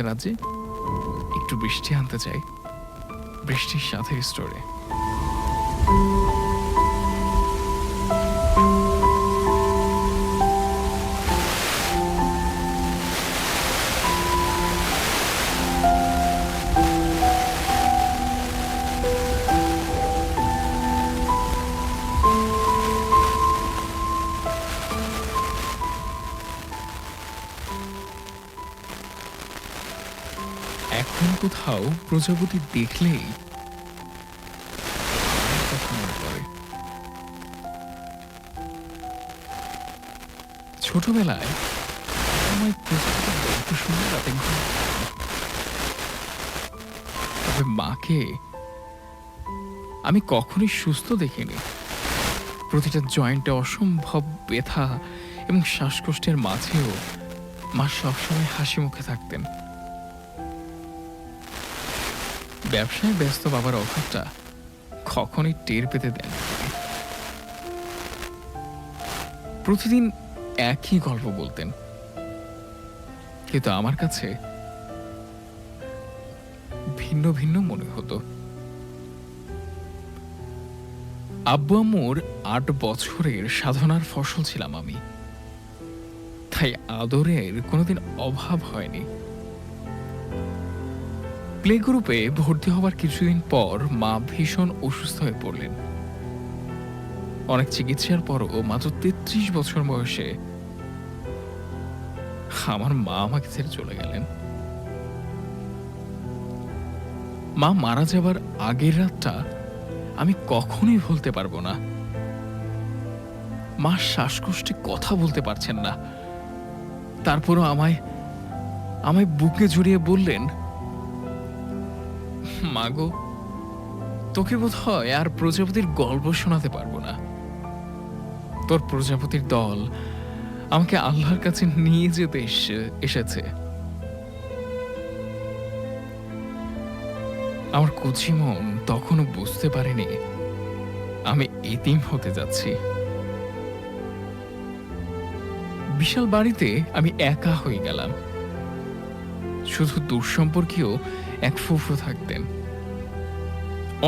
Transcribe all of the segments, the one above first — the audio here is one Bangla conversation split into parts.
রাজ্যে একটু বৃষ্টি আনতে চাই, বৃষ্টির সাথে স্টোরে। এখন কোথাও প্রজাপতি দেখলেই কথা মনে পড়ে। ছোটবেলায় আমায় প্রজাপতির গল্প শুনে রাতে ঘুম পেত না। তবে মাকে আমি কখনোই সুস্থ দেখিনি। প্রতিটা জয়েন্টে অসম্ভব ব্যথা এবং শ্বাসকষ্টের মাঝেও মা সবসময় হাসি মুখে থাকতেন। ব্যবসায় ব্যস্ত বাবার অভাবটা কখনোই টের পেতে দেন। প্রতিদিন একই গল্প বলতেন, কিন্তু আমার কাছে ভিন্ন ভিন্ন মনে হতো। আব্বু আম্মুর ৮ বছরের সাধনার ফসল ছিলাম আমি, তাই আদরের কোনোদিন অভাব হয়নি। প্লে গ্রুপে ভর্তি হওয়ার কিছুদিন পর মা ভীষণ অসুস্থ হয়ে পড়লেন। অনেক চিকিৎসার পরও মাত্র ৩৩ বছর বয়সে আমার মা আমাকে ছেড়ে চলে গেলেন। মা মারা যাবার আগের রাতটা আমি কখনোই ভুলতে পারবো না। মা শ্বাসকষ্টে কথা বলতে পারছেন না, তারপরও আমায় বুকে জড়িয়ে বললেন, মাগো, তোকে বোধ হয় আর প্রজাপতির গল্প শোনাতে পারবো না। তোর প্রজাপতির দল আমাকে আল্লাহর কাছে নিয়ে যেতে এসেছে। আমার কচি মন তখনও বুঝতে পারেনি আমি এতিম হতে যাচ্ছি। বিশাল বাড়িতে আমি একা হয়ে গেলাম। শুধু দূরসম্পর্কীয় এক ফুফু থাকতেন।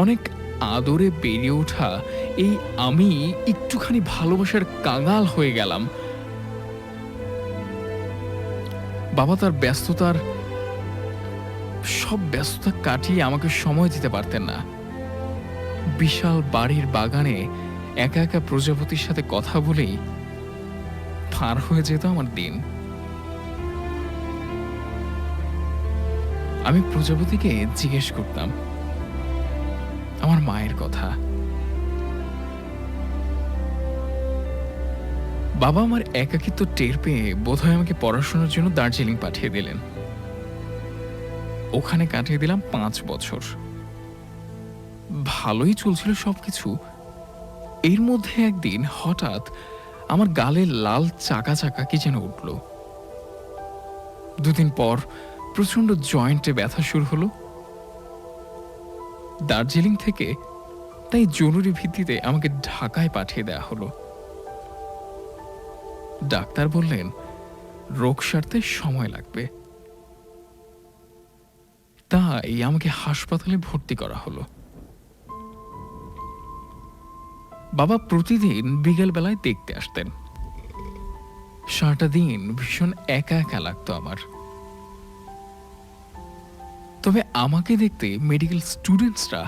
অনেক আদরে বেড়ে ওঠা এই আমি একটুখানি ভালোবাসার কাঙাল হয়ে গেলাম। বাবা তার সব ব্যস্ততা কাটিয়ে আমাকে সময় দিতে পারতেন না। বিশাল বাড়ির বাগানে একা একা প্রজাপতির সাথে কথা বলেই পার হয়ে যেত আমার দিন। আমি প্রজাপতিকে জিজ্ঞেস করতাম আমার মায়ের কথা। বাবা আমার একাকিত্ব টের পেয়ে বোধহয় আমাকে পড়াশোনার জন্য দার্জিলিং পাঠিয়ে দিলেন। ওখানে কাটিয়ে দিলাম ৫ বছর। ভালোই চলছিল সবকিছু। এর মধ্যে একদিন হঠাৎ আমার গালে লাল চাকা চাকা কি যেন উঠল। ২ দিন পর প্রচন্ড জয়েন্টে ব্যথা শুরু হলো। দার্জিলিং থেকে তাই জরুরি ভিত্তিতে আমাকে ঢাকায় পাঠিয়ে দেওয়া হলো। ডাক্তার বললেন রোগ সারতে সময় লাগবে, তাই আমাকে হাসপাতালে ভর্তি করা হলো। বাবা প্রতিদিন বিকেল বেলায় দেখতে আসতেন। সারাটা দিন ভীষণ একা একা লাগতো আমার। তবে আমাকে দেখতে মেডিকেল স্টুডেন্টসরা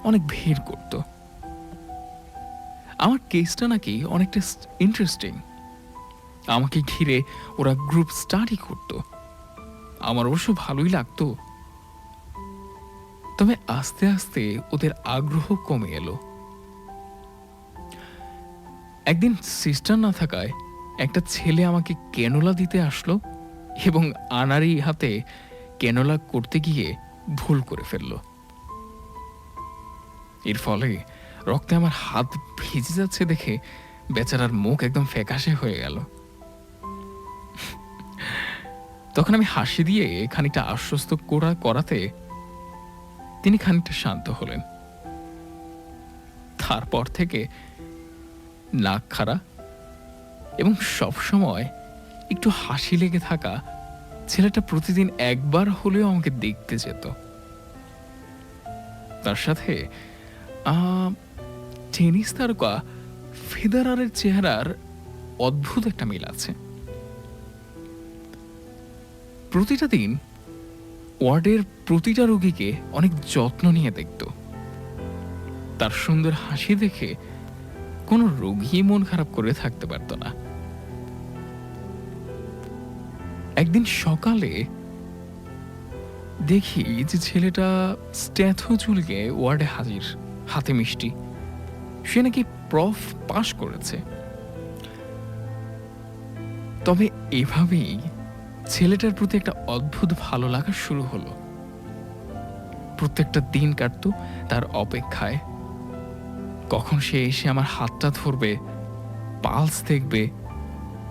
অনেক ভিড় করত। আমার কেসটা নাকি অনেকটা ইন্টারেস্টিং। আমাকে ঘিরে ওরা গ্রুপ স্টাডি করত। আমার অবশ্য ভালোই লাগতো। তবে আস্তে আস্তে ওদের আগ্রহ কমে এলো। একদিন সিস্টার না থাকায় একটা ছেলে আমাকে ক্যানোলা দিতে আসলো এবং আনাড়ি হাতে ক্যানোলা করতে গিয়ে ভুল করে ফেলল। এর ফলে রক্তে আমার হাত ভিজে যাচ্ছে দেখে বেচারার মুখ একদম ফ্যাকাশে হয়ে গেল। তখন আমি হাসি দিয়ে খানিকটা আশ্বস্ত করাতে তিনি খানিকটা শান্ত হলেন। তারপর থেকে নাক খাড়া এবং সবসময় একটু হাসি লেগে থাকা ছেলেটা প্রতিদিন একবার হলেও আমাকে দেখতে যেত। তার সাথে আহ, টেনিস তারকা ফেদারারের চেহারার অদ্ভুত একটা মিল আছে। প্রতিটা দিন ওয়ার্ডের প্রতিটা রোগীকে অনেক যত্ন নিয়ে দেখত। তার সুন্দর হাসি দেখে কোনো রোগী মন খারাপ করে থাকতে পারত না। একদিন সকালে দেখি যে ছেলেটা স্ট্যাথো চুলকে ওয়ার্ডে হাজির, হাতে মিষ্টি। সে নাকি প্রফ পাশ করেছে। তবে এভাবেই ছেলেটার প্রতি একটা অদ্ভুত ভালো লাগা শুরু হলো। প্রত্যেকটা দিন কাটত তার অপেক্ষায়, কখন সে এসে আমার হাতটা ধরবে, পালস দেখবে,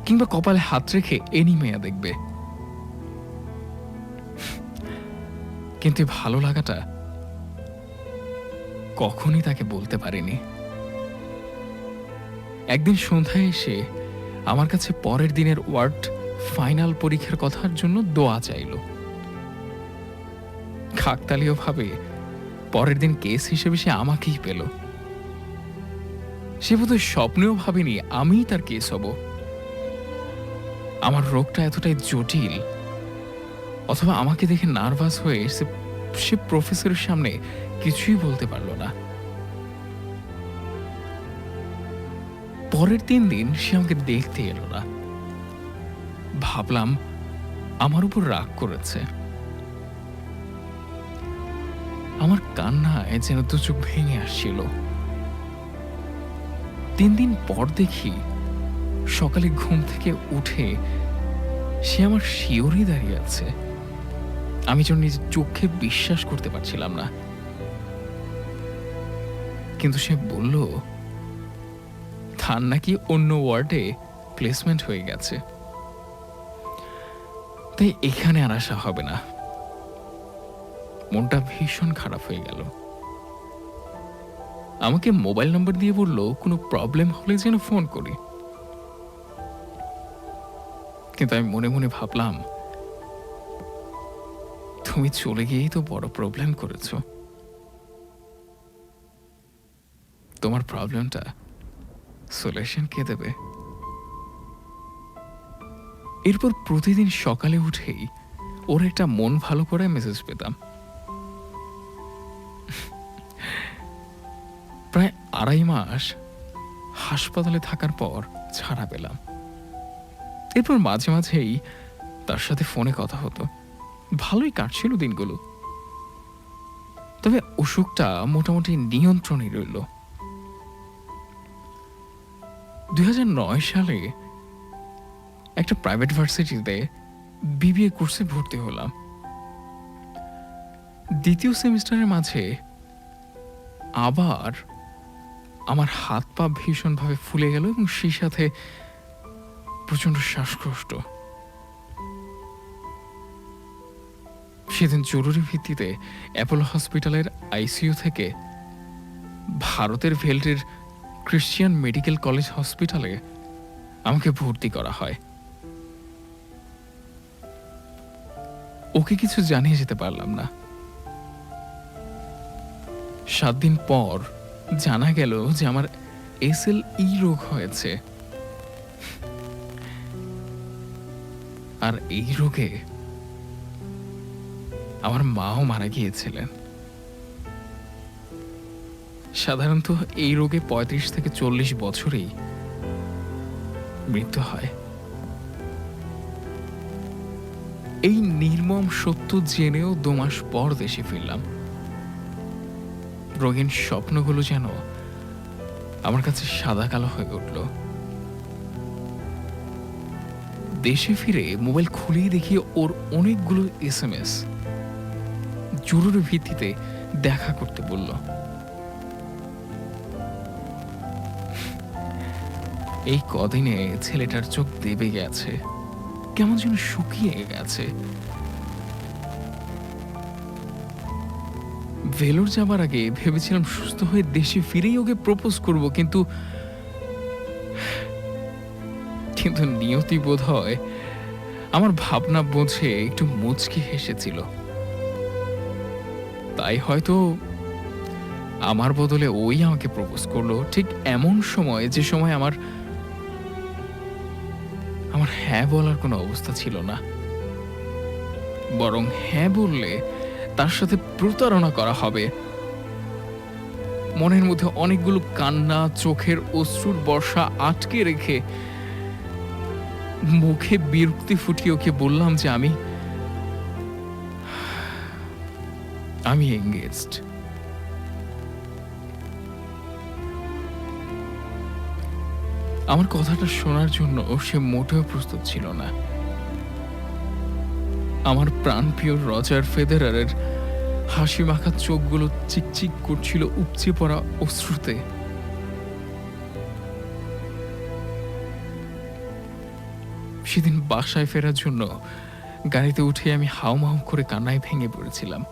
কিংবা কপালে হাত রেখে এনিমেয়া দেখবে। কিন্তু ভালো লাগাটা কখনই তাকে বলতে পারিনি। একদিন সন্ধ্যায় এসে আমার কাছে পরের দিনের ওয়ার্ড ফাইনাল পরীক্ষার কথার জন্য দোয়া চাইল। কাকতালীয় ভাবে পরের দিন কেস হিসেবে সে আমাকেই পেল। সে বোধহয় স্বপ্নেও ভাবেনি আমিই তার কেস হব। আমার রোগটা এতটাই জটিল, অথবা আমাকে দেখে নার্ভাস হয়ে সে প্রফেসরের সামনে কিছুই বলতে পারল না। পরের 3 দিন সে আমাকে দেখতে এলো না। ভাবলাম আমার উপর রাগ করেছে। আমার কান্নায় যেন 2 চোখ ভেঙে আসছিল। 3 দিন পর দেখি সকালে ঘুম থেকে উঠে সে আমার শিওরই দাঁড়িয়ে আছে। আমি যেন নিজের চোখে বিশ্বাস করতে পারছিলাম না। কিন্তু সে বলল তার নাকি অন্য ওয়ার্ডে প্লেসমেন্ট হয়ে গেছে, তাই এখানে আর আসা হবে না। মনটা ভীষণ খারাপ হয়ে গেল। আমাকে মোবাইল নাম্বার দিয়ে বলল কোনো প্রবলেম হলে যেন ফোন করি। কিন্তু আমি মনে মনে ভাবলাম, তুমি চলে গিয়েই তো বড় প্রবলেম করেছ। তোমার প্রবলেমটা সলিউশন কে দেবে? এরপর প্রতিদিন সকালে উঠেই ওর একটা মন ভালো করে মেসেজ পেতাম। প্রায় 2.5 মাস হাসপাতালে থাকার পর ছাড়া পেলাম। এরপর মাঝে মাঝেই তার সাথে ফোনে কথা হতো। ভালোই কাটছিল দিনগুলো। তবে অসুখটা মোটামুটি নিয়ন্ত্রণে রইল। 2009 সালে একটা প্রাইভেট ভার্সিটিতে বিবিএ কোর্সে ভর্তি হলাম। 2য় সেমিস্টারের মাঝে আবার আমার হাত পা ভীষণভাবে ফুলে গেল এবং সেই সাথে প্রচন্ড শ্বাসকষ্ট। সেদিন জরুরি ভিত্তিতে অ্যাপোলো হসপিটালের আইসিইউ থেকে ভারতের ভেল্টের ক্রিশ্চিয়ান মেডিকেল কলেজ হসপিটালে আমাকে ভর্তি করা হয়। ওকে কিছু জানিয়ে যেতে পারলাম না। 7 দিন পর জানা গেল যে আমার SLE রোগ হয়েছে। আর এই রোগে আমার মাও মারা গিয়েছিলেন। সাধারণত এই রোগে 35 থেকে 40 বছরেই মৃত্যু হয়। এই নির্মম সত্য জেনেও 2 মাস পর দেশে ফিরলাম। রোগীর স্বপ্নগুলো যেন আমার কাছে সাদা কালো হয়ে উঠল। দেশে ফিরে মোবাইল খুলেই দেখি ওর অনেকগুলো SMS জরুরি ভিত্তিতে দেখা করতে বলল। এই কদিনে ছেলেটার চোখ দেবে গেছে, কেমন যেন শুকিয়ে গেছে। ভেলোর যাবার আগে ভেবেছিলাম সুস্থ হয়ে দেশে ফিরেই ওকে প্রপোজ করব, কিন্তু নিয়তি বোধ হয় আমার ভাবনা বোঝে একটু মুচকি হেসেছিল। তাই হয়তো আমার বদলে ওই আমাকে প্রপোজ করলো ঠিক এমন সময়, যে সময় আমার আমার হ্যাঁ বলার কোনো অবস্থা ছিল না। বরং হ্যাঁ বললে তার সাথে প্রতারণা করা হবে। মনের মধ্যে অনেকগুলো কান্না, চোখের অশ্রুর বর্ষা আটকে রেখে মুখে বিরক্তি ফুটিয়ে ওকে বললাম যে আমি এঙ্গেজড। আমার কথাটা শোনার জন্য সে মোটেও প্রস্তুত ছিল না। আমার প্রাণপ্রিয় রজার ফেদেরারের হাসি মাখা চোখগুলো চিকচিক করছিল উপচে পড়া অশ্রুতে। সেদিন বাসায় ফেরার জন্য গাড়িতে উঠে আমি হাউমাউ করে কান্নায় ভেঙে পড়েছিলাম।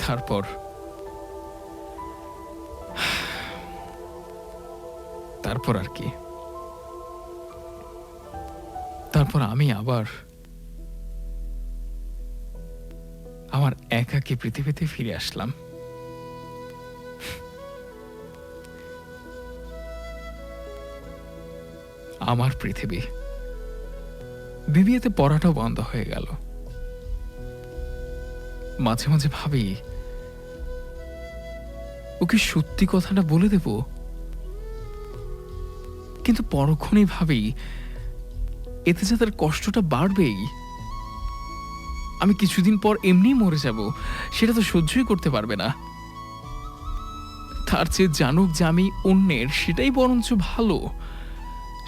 তারপর আর কি, তারপর আমি আবার আমার একাকী পৃথিবীতে ফিরে আসলাম। আমার পৃথিবী। বিবিএতে পড়াটাও বন্ধ হয়ে গেল। মাঝে মাঝে ভাবি, ওকে সত্যি কথাটা বলে দেব, কিন্তু পরক্ষণেই ভাবি এতে যে তার কষ্টটা বাড়বেই। আমি কিছুদিন পর এমনি মরে যাব, সেটা তো সহ্যই করতে পারবে না। তার চেয়ে জানুক যে আমি অন্যের, সেটাই বরঞ্চ ভালো,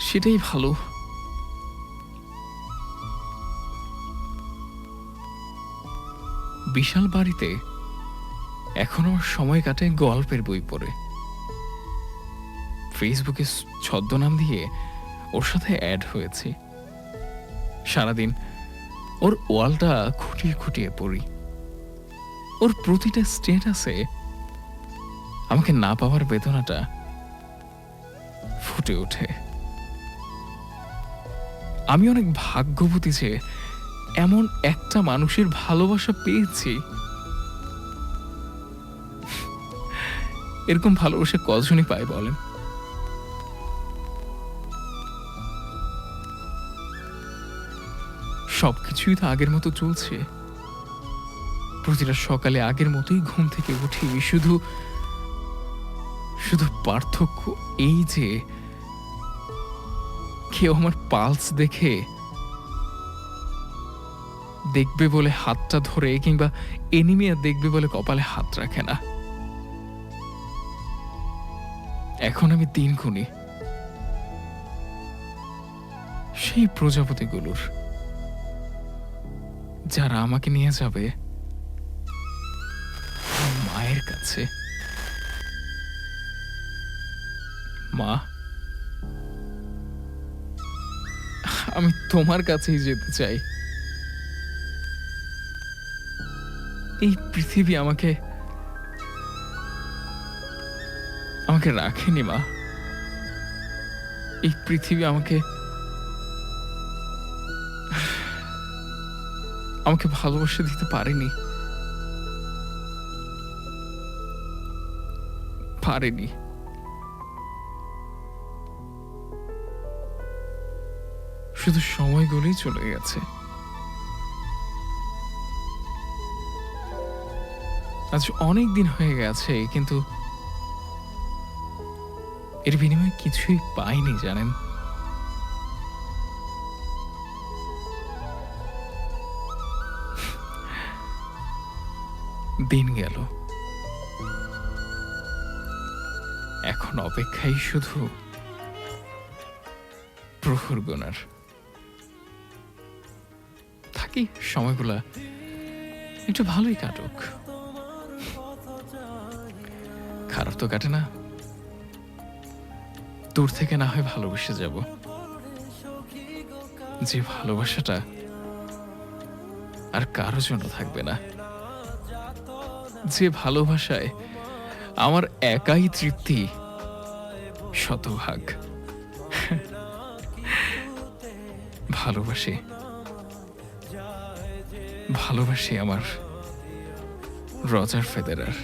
সেটাই ভালো। বিশাল বাড়িতে এখন আমার সময় কাটে গল্পের বই পড়ে। ফেসবুকে ছদ্মনাম দিয়ে ওর সাথে অ্যাড হয়েছে। সারাদিন ওর ওয়ালটা খুঁটিয়ে খুঁটিয়ে পড়ি। ওর প্রতিটা স্টেটাসে আমাকে না পাওয়ার বেদনাটা ফুটে ওঠে। আমি অনেক ভাগ্যবতী যে এমন একটা মানুষের ভালোবাসা পেয়েছি। এরকম ভালোবাসা কজনই পায় বলেন? সবকিছুই তো আগের মতো চলছে। প্রতিটা সকালে আগের মতোই ঘুম থেকে উঠি। শুধু শুধু পার্থক্য এই যে কেউ আমার পালস দেখবে বলে হাতটা ধরে, কিংবা এনিমিয়া দেখবে বলে কপালে হাত রাখে না। এখন আমি দিন গুনি সেই প্রজাপতিগুলোর, যারা আমাকে নিয়ে যাবে মায়ের কাছে। মা, আমি তোমার কাছেই যেতে চাই। এই পৃথিবী আমাকে রাখেনি মা। এই পৃথিবী আমাকে ভালোবাসা দিতে পারেনি। শুধু সময়গুলোই চলে গেছে। আজ অনেক দিন হয়ে গেছে, কিন্তু এর বিনিময়ে কিছুই পাইনি জানেন। দিন গেল, এখন অপেক্ষাই শুধু প্রহর গোনার। থাকি, সময়গুলা একটু ভালোই কাটুক। খারাপ তো কাটে না। দূর থেকে না হয় ভালোবেসে যাব, যে ভালোবাসাটা আর কারো জন্য থাকবে না, যে ভালোবাসায় আমার একাই তৃপ্তি শতভাগ। ভালোবাসি ভালোবাসি আমার রজার ফেদেরার।